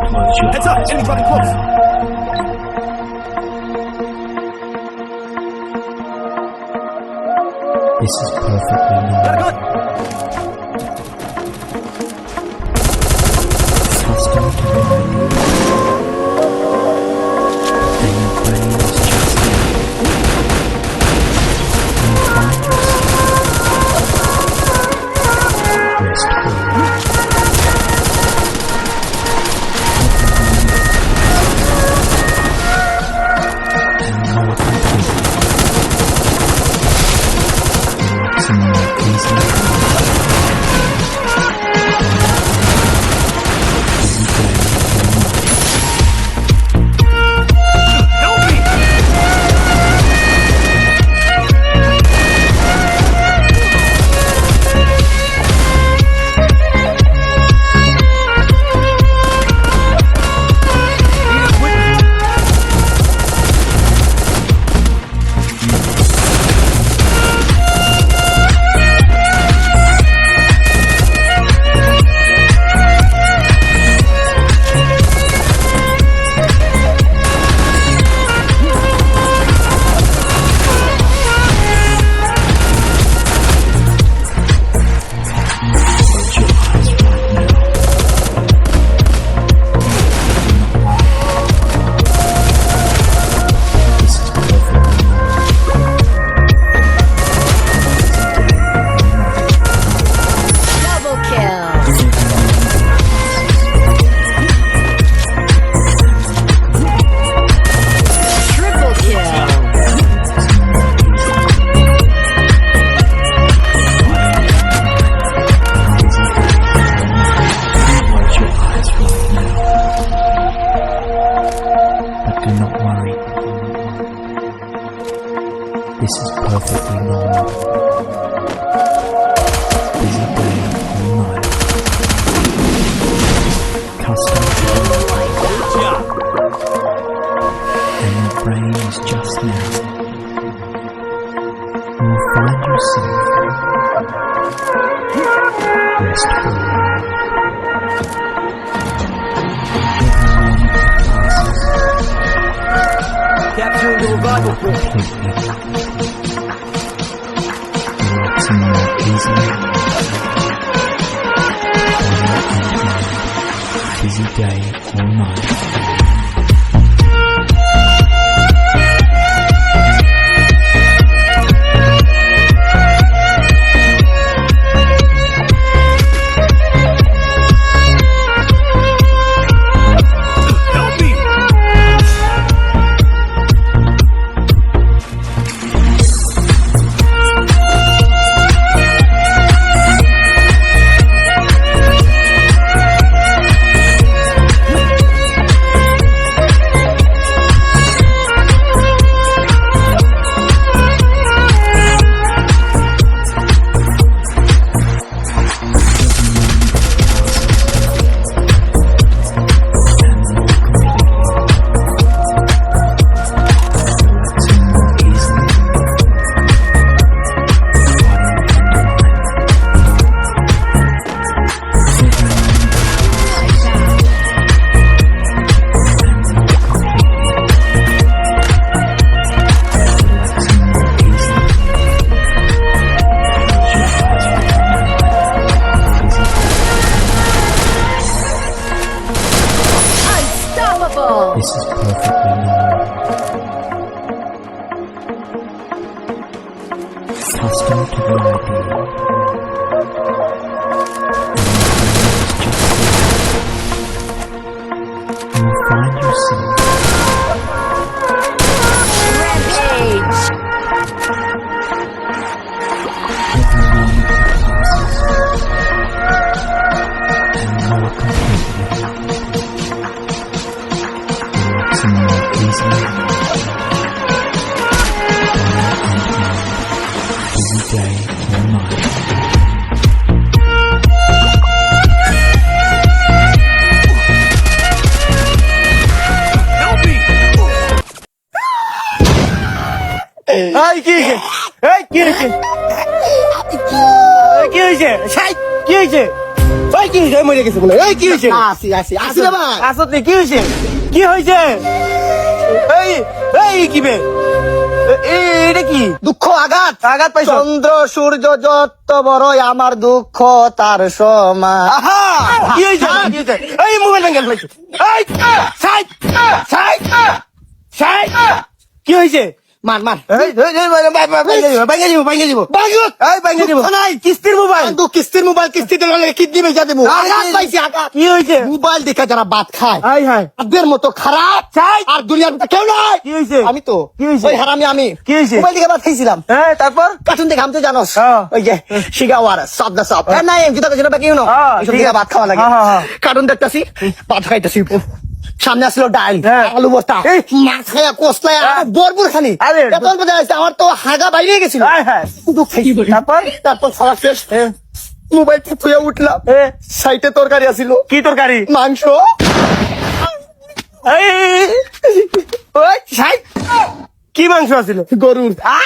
Close your Heads up, eyes enemy right dropping close. now. This is perfectly Got a normal. gun. Custom to the idea. Then your brain is just there. You find yourself restful. And more complete. Relaxing more easily. Busy day or night. Help me! Need equipment. Close your eyes right now. This is perfectly normal. Double kill. Triple kill. Close your eyes right now. But do not worry. This is perfectly normal. Busy day or night. Custom to the Yeah. and your brain is just now. You will find yourself restful. Every moment passes Capturing the revival point. completely. Relaxing more easily. Busy day or night. Help me! Relaxing more easily. Body and mind. Every moment passes and more completely. Relaxing more easily. Close your eyes right now. Busy Unstoppable. This is perfectly normal. Custom to the idea. And your brain is just there. You will find yourself Rampage. every moment passes and more completely. Relaxing more easily. Body and mind. Busy day or night. Help me! এই কি হয়েছে? এই কি হয়েছে? এই কি হয়েছে? ছাই, কি হয়েছে? ওই কি হয়েছে মরে গেছে বলে এই কি হয়েছে আসি রে ভাই আসত কি হয়েছে কি হয়েছে এই এই কি বে এটা কি দুঃখ আঘাত আঘাত পাইছো চন্দ্র সূর্য যত বড়ই আমার দুঃখ তার সমান আহা কি হয়েছে কি হয়েছে এই মোবাইল ভেঙে ফেলেছে এই সাইড সাইড সাইড কি হয়েছে মান মান এই ভাঙে দিব এই ভাঙে দিব নাই কিস্তির মোবাইল কিন্তু কিস্তির মোবাইল কিস্তিতে লাগে কিডনি বেচা দেবো আঘাত পাইছি আঘাত কি হয়েছে মোবাইল দেখে যারা ভাত খায় হাই হাই তাদের মতো খারাপ ছাই। আর দুনিয়ার মধ্যে কেউ নাই কি হয়েছে আমি তো কি হয়েছে? ওই হারামি আমি কি হয়েছে? মোবাইল দেখে ভাত খাইছিলাম হ্যাঁ তারপর কার্টুন দেখে আমি তো জানোস হ্যাঁ। ওই যে শিগাওয়ার সব দা সব নাই জুতা কিছু বাকি না হ্যাঁ, এইসব ঠিক দেখে আছে। ভাত খাওয়া লাগে হ্যাঁ, হ্যাঁ, হ্যাঁ। কার্টুন দেখতেছি ভাত খাইতেছি সামনে আসলো ডাল হ্যাঁ। আলু ভর্তা এই। মাছ খাইয়া কষলায় হ্যাঁ। বরপুর খানি আরে। এত অল্প জায়গা আছে, আমার তো হাগা বাইরে গেছিল হাই হাই শুধু খাইছি। তারপর খাওয়া শেষ মোবাইল থুয়ে উঠলাম এ, সাইটে তরকারি আছিল কি তরকারি মাংস এই ওই ছাই কি মাংস আছিল গরুর আহ!